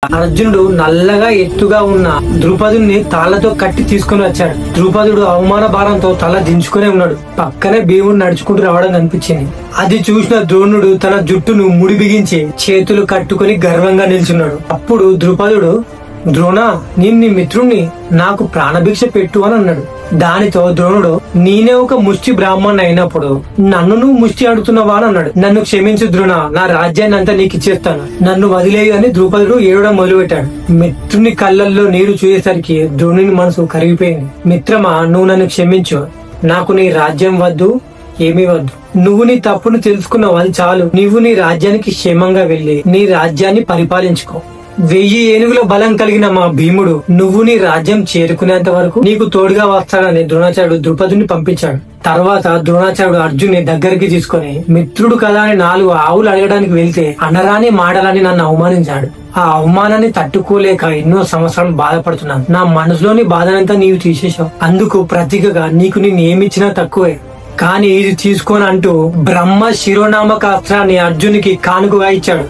అర్జునుడు నల్లగా ఎత్తుగా ఉన్న ద్రుపదుని తాళ్లతో కట్టి తీసుకుని వచ్చాడు. ద్రుపదుడు అవమాన భారంతో తల దించుకునే ఉన్నాడు. పక్కనే భీముడు నడుచుకుంటూ రావడం కనిపించింది. అది చూసిన ద్రోణుడు తన జుట్టును ముడి బిగించి చేతులు కట్టుకుని గర్వంగా నిల్చున్నాడు. అప్పుడు ద్రుపదుడు, ద్రోణ, నేను నీ మిత్రుణ్ణి, నాకు ప్రాణభిక్ష పెట్టు అని అన్నాడు. దానితో ద్రోణుడు, నేనే ఒక ముష్టి బ్రాహ్మణ్ అయినప్పుడు నన్ను నువ్వు ముష్టి అడుగుతున్నావా అని అన్నాడు. నన్ను క్షమించు ద్రోణ, నా రాజ్యాన్ని అంతా నీకు ఇచ్చేస్తాను, నన్ను వదిలేయు అని ద్రుపదుడు ఏడవడం మొదలుపెట్టాడు. మిత్రుని కళ్ళల్లో నీరు చూసేసరికి ద్రోణుని మనసు కరిగిపోయింది. మిత్రమా, నువ్వు నన్ను క్షమించు, నాకు నీ రాజ్యం వద్దు, ఏమీ వద్దు. నువ్వు నీ తప్పును తెలుసుకున్నావు, అది చాలు. నువ్వు నీ రాజ్యానికి క్షేమంగా వెళ్లి నీ రాజ్యాన్ని పరిపాలించుకో. 1000 ఏనుగుల బలం కలిగిన మా భీముడు నువ్వు నీ రాజ్యం చేరుకునేంత వరకు నీకు తోడుగా వస్తాడని ద్రోణాచార్యుడు ద్రుపదుని పంపించాడు. తర్వాత ద్రోణాచార్యుడు అర్జున్ని దగ్గరికి తీసుకుని, మిత్రుడు కదా అని 4 ఆవులు అడగడానికి వెళ్తే అనరాని మాటలని నన్ను అవమానించాడు. ఆ అవమానాన్ని తట్టుకోలేక ఎన్నో సంవత్సరాలు బాధపడుతున్నాను. నా మనసులోని బాధనంతా నీవు తీసేశావు. అందుకు ప్రతీకగా నీకు నేను ఏమిచ్చినా తక్కువే, కానీ ఇది తీసుకోని అంటూ బ్రహ్మ శిరోనామక అస్త్రాన్ని అర్జునికి కానుకగా ఇచ్చాడు.